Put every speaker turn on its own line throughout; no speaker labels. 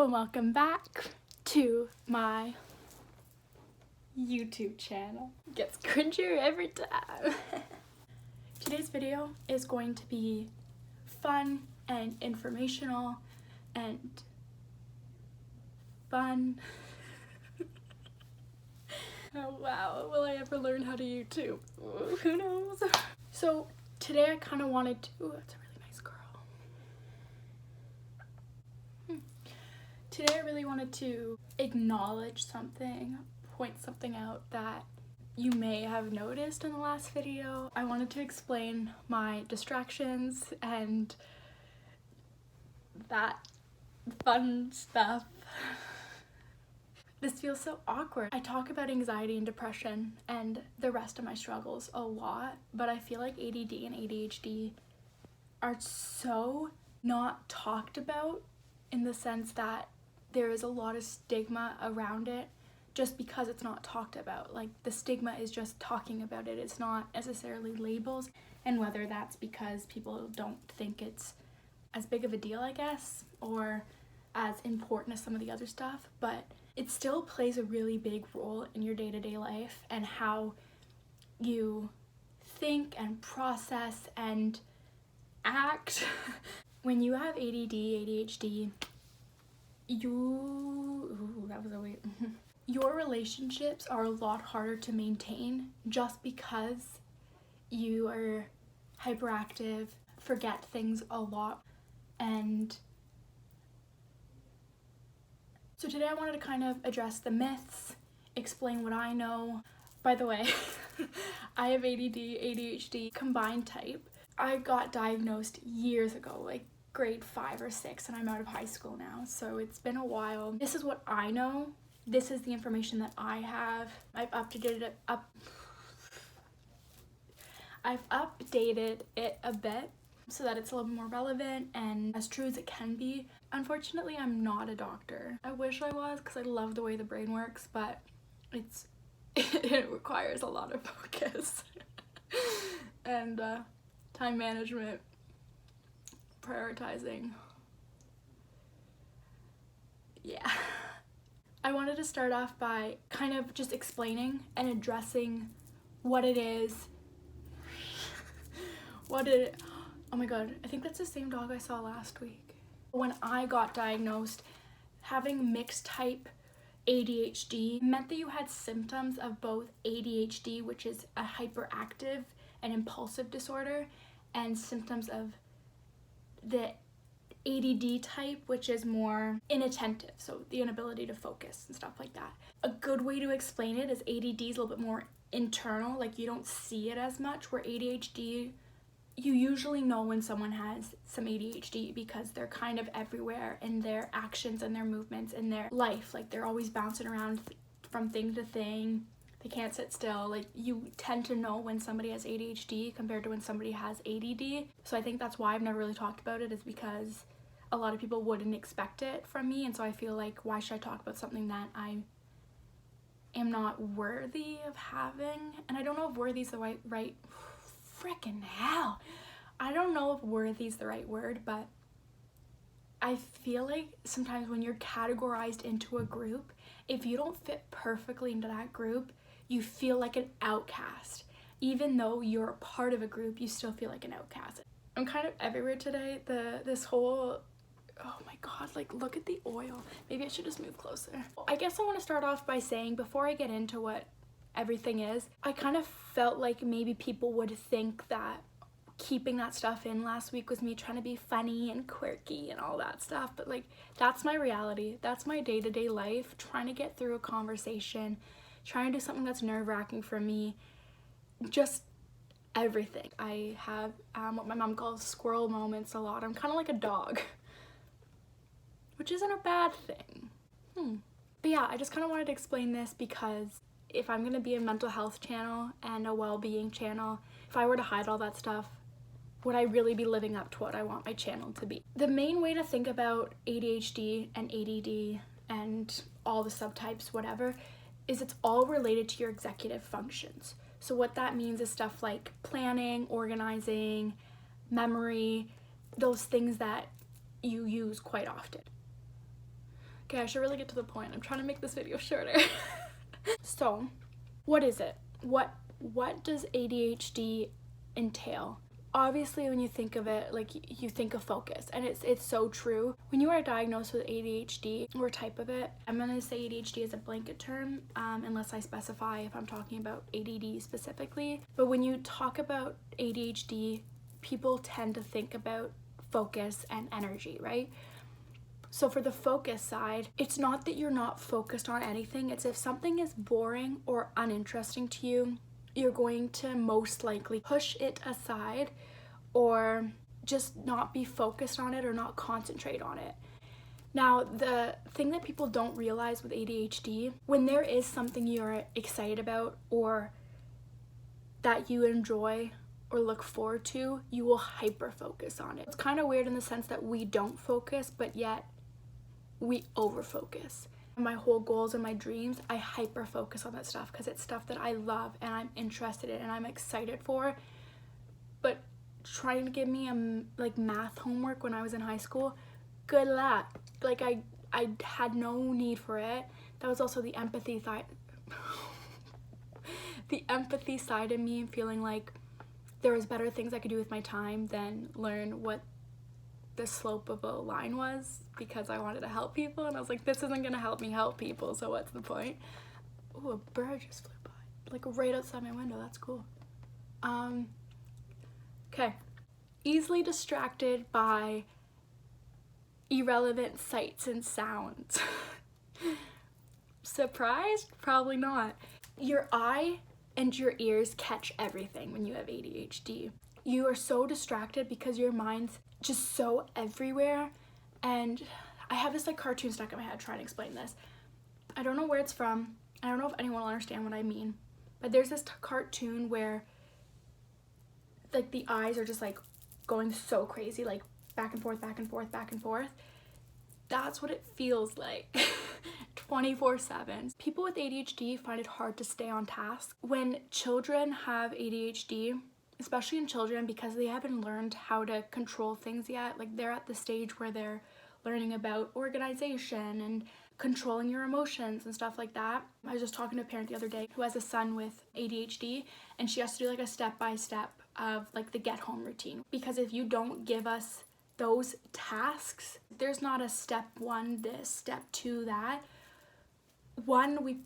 Hello and welcome back to my YouTube channel. It gets cringier every time. Today's video is going to be fun and informational and fun. Oh wow, will I ever learn how to YouTube? Who knows? So today I kind of wanted to, that's a really nice girl. Today I really wanted to acknowledge something, point something out that you may have noticed in the last video. I wanted to explain my distractions and that fun stuff. This feels so awkward. I talk about anxiety and depression and the rest of my struggles a lot, but I feel like ADD and ADHD are so not talked about in the sense that there is a lot of stigma around it just because it's not talked about. Like, the stigma is just talking about it. It's not necessarily labels, and whether that's because people don't think it's as big of a deal, I guess, or as important as some of the other stuff, but it still plays a really big role in your day-to-day life and how you think and process and act. When you have ADD, ADHD, your relationships are a lot harder to maintain just because you are hyperactive, forget things a lot. And so today I wanted to kind of address the myths, explain what I know. By the way, I have ADD, ADHD combined type. I got diagnosed years ago, like grade 5 or 6, and I'm out of high school now, so it's been a while. This is what I know. This is the information that I have. I've updated it a bit so that it's a little bit more relevant and as true as it can be. Unfortunately, I'm not a doctor. I wish I was because I love the way the brain works, but it requires a lot of focus and time management, prioritizing. Yeah. I wanted to start off by kind of just explaining and addressing what it is. Oh my god, I think that's the same dog I saw last week. When I got diagnosed, having mixed type ADHD meant that you had symptoms of both ADHD, which is a hyperactive and impulsive disorder, and symptoms of the ADD type, which is more inattentive, so the inability to focus and stuff like that. A good way to explain it is ADD is a little bit more internal, like you don't see it as much, where ADHD, you usually know when someone has some ADHD because they're kind of everywhere in their actions and their movements in their life. Like, they're always bouncing around from thing to thing. They can't sit still. Like, you tend to know when somebody has ADHD compared to when somebody has ADD. So I think that's why I've never really talked about it, is because a lot of people wouldn't expect it from me. And so I feel like, why should I talk about something that I am not worthy of having? And I don't know if worthy is the right frickin' hell. I don't know if worthy is the right word, but I feel like sometimes when you're categorized into a group, if you don't fit perfectly into that group, you feel like an outcast. Even though you're a part of a group, you still feel like an outcast. I'm kind of everywhere today. This whole, oh my god, like, look at the oil. Maybe I should just move closer. I guess I want to start off by saying, before I get into what everything is, I kind of felt like maybe people would think that keeping that stuff in last week was me trying to be funny and quirky and all that stuff, but like, that's my reality. That's my day-to-day life, trying to get through a conversation, trying to do something that's nerve-wracking for me, just everything. I have what my mom calls squirrel moments a lot. I'm kind of like a dog, which isn't a bad thing. But yeah, I just kind of wanted to explain this because if I'm gonna be a mental health channel and a well-being channel, if I were to hide all that stuff, would I really be living up to what I want my channel to be? The main way to think about ADHD and ADD and all the subtypes, whatever, is it's all related to your executive functions. So what that means is stuff like planning, organizing, memory, those things that you use quite often. Okay, I should really get to the point. I'm trying to make this video shorter. So, what is it? What does ADHD entail? Obviously, when you think of it, like, you think of focus, and it's so true. When you are diagnosed with ADHD or type of it, I'm gonna say ADHD is a blanket term, unless I specify if I'm talking about ADD specifically. But when you talk about ADHD, people tend to think about focus and energy, right? So for the focus side, it's not that you're not focused on anything. It's if something is boring or uninteresting to you, you're going to most likely push it aside or just not be focused on it or not concentrate on it. Now, the thing that people don't realize with ADHD, when there is something you're excited about or that you enjoy or look forward to, you will hyper focus on it. It's kind of weird in the sense that we don't focus, but yet we over focus. My whole goals and my dreams, I hyper focus on that stuff because it's stuff that I love and I'm interested in and I'm excited for. But trying to give me like math homework when I was in high school, good luck. Like I had no need for it. That was also the empathy side. The empathy side of me feeling like there was better things I could do with my time than learn what the slope of a line was, because I wanted to help people, and I was like, this isn't gonna help me help people, so what's the point? Oh, a bird just flew by, like right outside my window. That's cool. Okay. Easily distracted by irrelevant sights and sounds. Surprised? Probably not. Your eye and your ears catch everything when you have ADHD. You are so distracted because your mind's just so everywhere. And I have this like cartoon stuck in my head trying to explain this. I don't know where it's from. I don't know if anyone will understand what I mean. But there's this cartoon where like the eyes are just like going so crazy, like back and forth, back and forth, back and forth. That's what it feels like 24/7. People with ADHD find it hard to stay on task. When children have ADHD, especially in children, because they haven't learned how to control things yet, like they're at the stage where they're learning about organization and controlling your emotions and stuff like that. I was just talking to a parent the other day who has a son with ADHD, and she has to do like a step-by-step of like the get home routine, because if you don't give us those tasks, there's not a step one this, step two that. One, we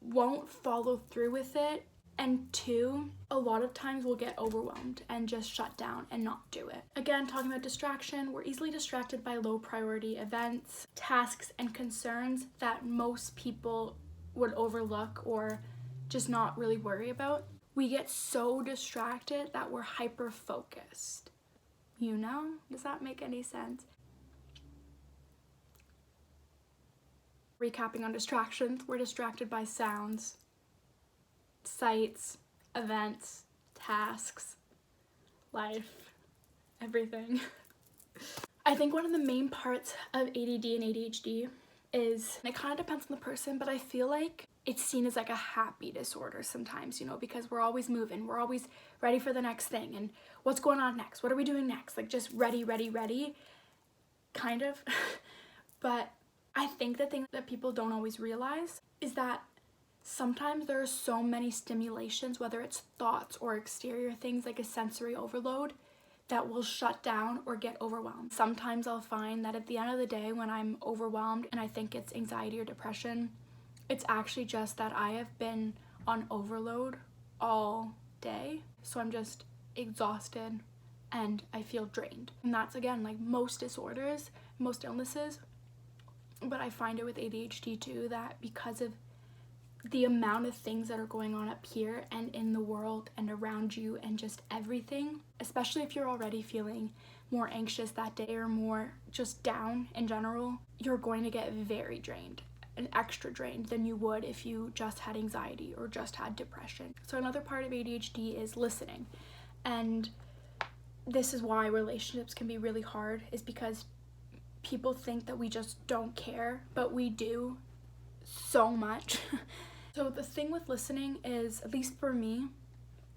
won't follow through with it, and two, a lot of times we'll get overwhelmed and just shut down and not do it. Again, talking about distraction, we're easily distracted by low priority events, tasks, and concerns that most people would overlook or just not really worry about. We get so distracted that we're hyper focused. You know? Does that make any sense? Recapping on distractions, we're distracted by sounds, sights, events, tasks, life, everything. I think one of the main parts of ADD and ADHD is, and it kind of depends on the person, but I feel like it's seen as like a happy disorder sometimes, you know, because we're always moving, we're always ready for the next thing, and what's going on next, what are we doing next, like just ready, kind of. But I think the thing that people don't always realize is that sometimes there are so many stimulations, whether it's thoughts or exterior things like a sensory overload, that will shut down or get overwhelmed. Sometimes I'll find that at the end of the day when I'm overwhelmed and I think it's anxiety or depression, it's actually just that I have been on overload all day. So I'm just exhausted and I feel drained. And that's, again, like most disorders, most illnesses, but I find it with ADHD too, that because of the amount of things that are going on up here and in the world and around you and just everything, especially if you're already feeling more anxious that day or more just down in general, you're going to get very drained and extra drained than you would if you just had anxiety or just had depression. So another part of ADHD is listening, and this is why relationships can be really hard, is because people think that we just don't care, but we do so much. So the thing with listening is, at least for me,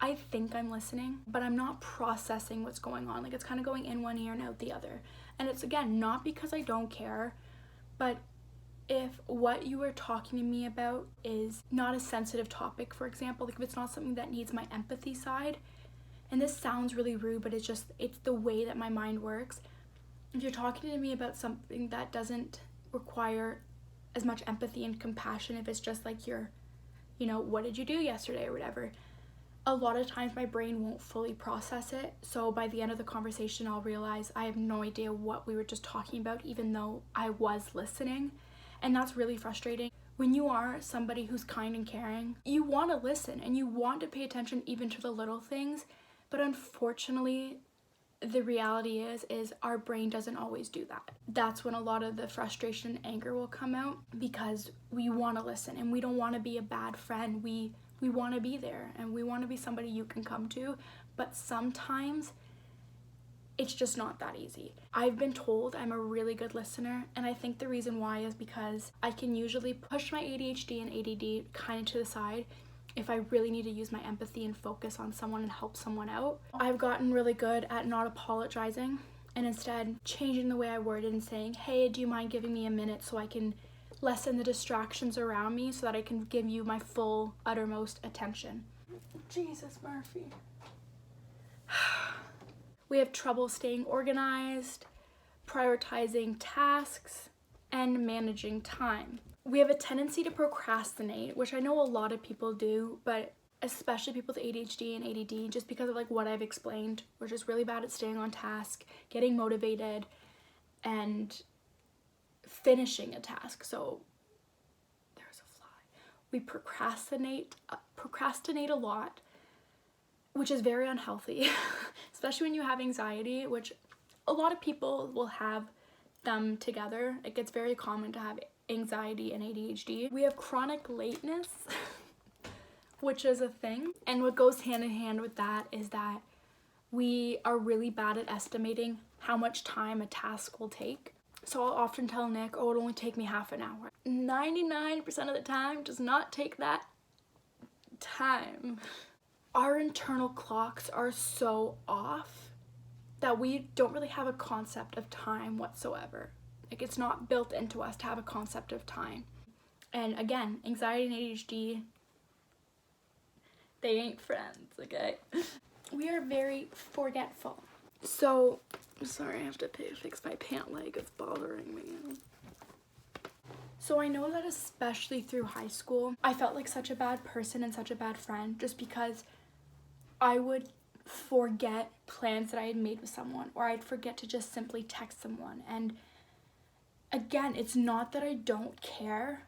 I think I'm listening, but I'm not processing what's going on. Like, it's kind of going in one ear and out the other. And it's, again, not because I don't care, but if what you are talking to me about is not a sensitive topic, for example, like if it's not something that needs my empathy side, and this sounds really rude, but it's the way that my mind works. If you're talking to me about something that doesn't require as much empathy and compassion, if it's just like what did you do yesterday or whatever, a lot of times my brain won't fully process it. So by the end of the conversation, I'll realize I have no idea what we were just talking about, even though I was listening. And that's really frustrating. When you are somebody who's kind and caring, you want to listen and you want to pay attention even to the little things. But unfortunately, the reality is our brain doesn't always do that. That's when a lot of the frustration and anger will come out, because we want to listen and we don't want to be a bad friend. We want to be there and we want to be somebody you can come to, but sometimes it's just not that easy. I've been told I'm a really good listener, and I think the reason why is because I can usually push my ADHD and ADD kind of to the side if I really need to use my empathy and focus on someone and help someone out. I've gotten really good at not apologizing and instead changing the way I word it and saying, hey, do you mind giving me a minute so I can lessen the distractions around me so that I can give you my full, uttermost attention. Jesus, Murphy. We have trouble staying organized, prioritizing tasks, and managing time. We have a tendency to procrastinate, which I know a lot of people do, but especially people with ADHD and ADD, just because of like what I've explained. We're just really bad at staying on task, getting motivated, and finishing a task. So there's a fly. We procrastinate a lot, which is very unhealthy, especially when you have anxiety, which a lot of people will have them together. It gets very common to have anxiety and ADHD. We have chronic lateness, which is a thing. And what goes hand in hand with that is that we are really bad at estimating how much time a task will take. So I'll often tell Nick, oh, it'll only take me half an hour. 99% of the time does not take that time. Our internal clocks are so off that we don't really have a concept of time whatsoever. Like, it's not built into us to have a concept of time. And again, anxiety and ADHD, they ain't friends, okay? We are very forgetful. So, sorry, I have to fix my pant leg, it's bothering me. So I know that especially through high school, I felt like such a bad person and such a bad friend just because I would forget plans that I had made with someone, or I'd forget to just simply text someone. And again, it's not that I don't care,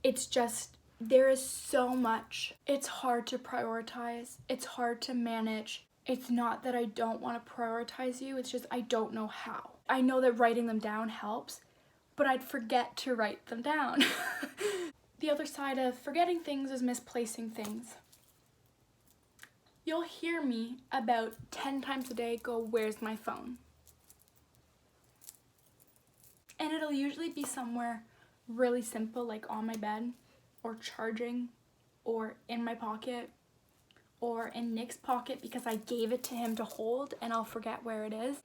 it's just there is so much. It's hard to prioritize, it's hard to manage. It's not that I don't want to prioritize you, it's just I don't know how. I know that writing them down helps, but I'd forget to write them down. The other side of forgetting things is misplacing things. You'll hear me about 10 times a day go, where's my phone? And it'll usually be somewhere really simple, like on my bed, or charging, or in my pocket, or in Nick's pocket because I gave it to him to hold and I'll forget where it is.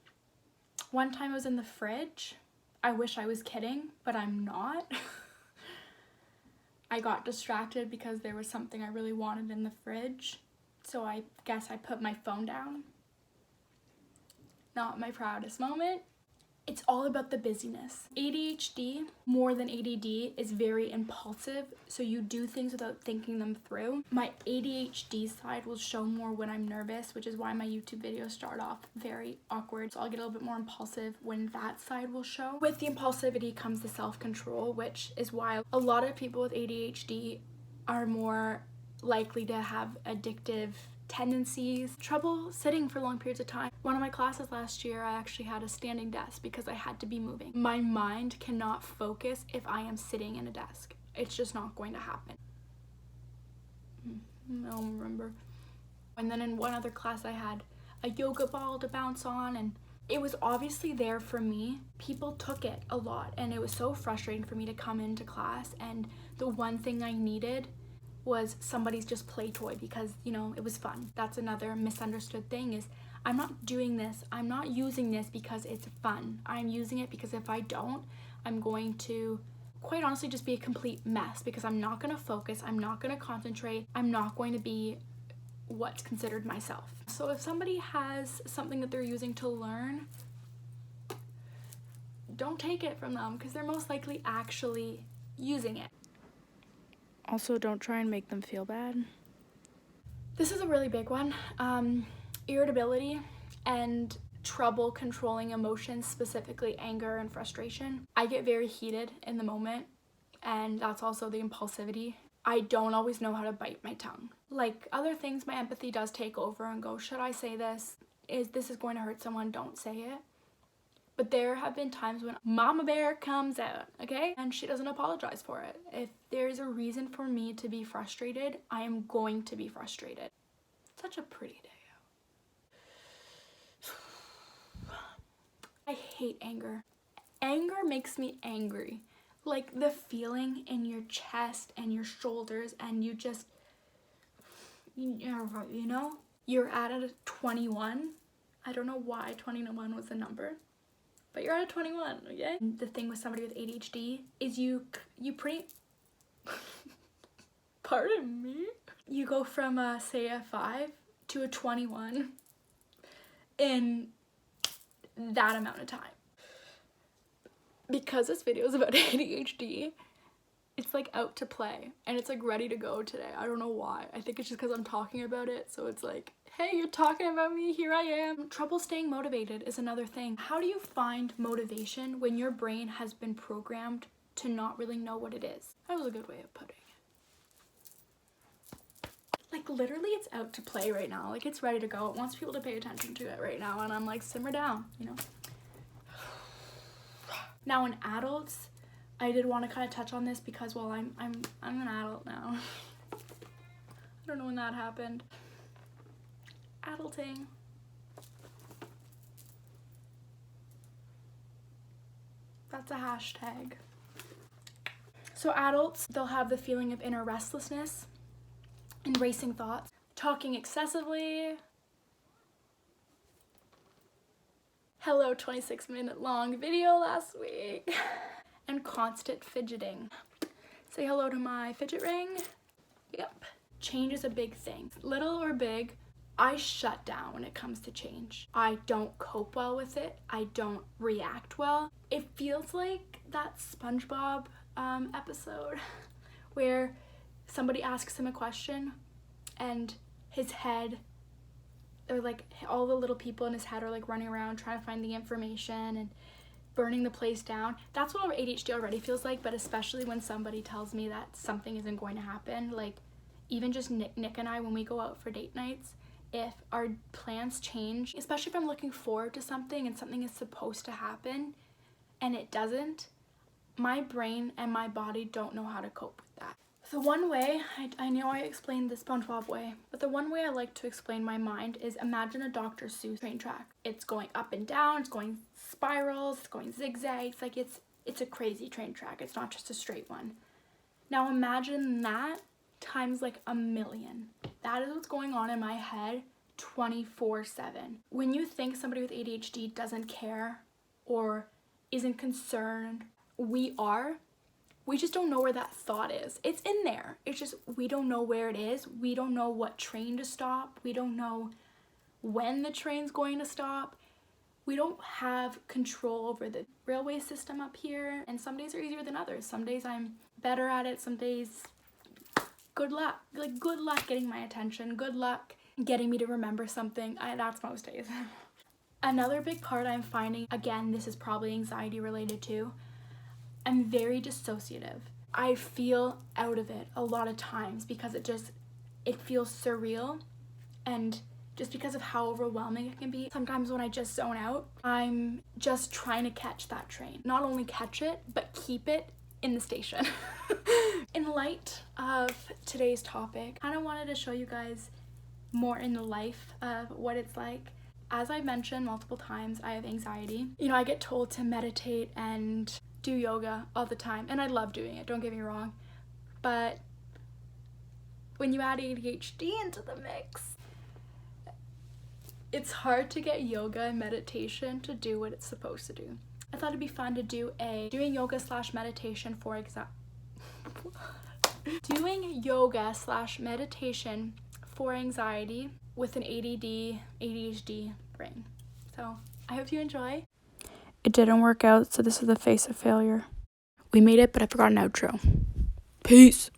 One time it was in the fridge. I wish I was kidding, but I'm not. I got distracted because there was something I really wanted in the fridge. So I guess I put my phone down. Not my proudest moment. It's all about the busyness. ADHD, more than ADD, is very impulsive, so you do things without thinking them through. My ADHD side will show more when I'm nervous, which is why my YouTube videos start off very awkward. So I'll get a little bit more impulsive when that side will show. With the impulsivity comes the self-control, which is why a lot of people with ADHD are more likely to have addictive tendencies, trouble sitting for long periods of time. One of my classes last year, I actually had a standing desk because I had to be moving. My mind cannot focus if I am sitting in a desk. It's just not going to happen. I don't remember. And then in one other class, I had a yoga ball to bounce on, and it was obviously there for me. People took it a lot, and it was so frustrating for me to come into class, and the one thing I needed was somebody's just play toy because, you know, it was fun. That's another misunderstood thing is I'm not doing this, I'm not using this because it's fun. I'm using it because if I don't, I'm going to quite honestly just be a complete mess because I'm not going to focus, I'm not going to concentrate, I'm not going to be what's considered myself. So if somebody has something that they're using to learn, don't take it from them because they're most likely actually using it. Also, don't try and make them feel bad. This is a really big one. Irritability and trouble controlling emotions, specifically anger and frustration. I get very heated in the moment, and that's also the impulsivity. I don't always know how to bite my tongue. Like other things, my empathy does take over and go, should I say this? This is going to hurt someone, don't say it. But there have been times when Mama Bear comes out, okay? And she doesn't apologize for it. If there's a reason for me to be frustrated, I am going to be frustrated. Such a pretty day out. I hate anger. Anger makes me angry. Like the feeling in your chest and your shoulders, and you just, you know, you're at a 21. I don't know why 21 was the number, but you're at a 21, okay? The thing with somebody with ADHD is you pretty, pardon me? You go from say a 5 to a 21 in that amount of time. Because this video is about ADHD, it's like out to play and it's like ready to go today. I don't know why. I think it's just because I'm talking about it, so it's like, hey, you're talking about me, here I am. Trouble staying motivated is another thing. How do you find motivation when your brain has been programmed to not really know what it is? That was a good way of putting it. Like literally it's out to play right now. Like it's ready to go. It wants people to pay attention to it right now, and I'm like, simmer down, you know? Now in adults, I did want to kind of touch on this because, well, I'm an adult now. I don't know when that happened. Adulting. That's a hashtag. So adults, they'll have the feeling of inner restlessness and racing thoughts, talking excessively. Hello, 26-minute long video last week. And constant fidgeting. Say hello to my fidget ring. Yep. Change is a big thing. Little or big, I shut down when it comes to change. I don't cope well with it. I don't react well. It feels like that SpongeBob episode where somebody asks him a question and his head, or like all the little people in his head are like running around trying to find the information and burning the place down. That's what ADHD already feels like, but especially when somebody tells me that something isn't going to happen. Like even just Nick and I, when we go out for date nights, if our plans change, especially if I'm looking forward to something and something is supposed to happen and it doesn't, my brain and my body don't know how to cope with that. The one way, I know I explained the SpongeBob way, but the one way I like to explain my mind is imagine a Dr. Seuss train track. It's going up and down, it's going spirals, it's going zigzags, like it's a crazy train track. It's not just a straight one. Now imagine that times like a million. That is what's going on in my head 24/7. When you think somebody with ADHD doesn't care or isn't concerned, we just don't know where that thought is. It's in there. It's just we don't know where it is. We don't know what train to stop. We don't know when the train's going to stop. We don't have control over the railway system up here, and some days are easier than others. Some days I'm better at it, some days good luck. Like good luck getting my attention, good luck getting me to remember something. That's most days. Another big part I'm finding, again, this is probably anxiety related too, I'm very dissociative. I feel out of it a lot of times because it feels surreal, and just because of how overwhelming it can be. Sometimes when I just zone out, I'm just trying to catch that train. Not only catch it, but keep it in the station. In light of today's topic, I kind of wanted to show you guys more in the life of what it's like. As I mentioned multiple times, I have anxiety. You know, I get told to meditate and do yoga all the time, and I love doing it, don't get me wrong, but when you add ADHD into the mix, it's hard to get yoga and meditation to do what it's supposed to do. I thought it'd be fun to do doing yoga slash meditation for anxiety with an ADHD brain. So I hope you enjoy. It didn't work out, so this is the face of failure. We made it, but I forgot an outro. Peace.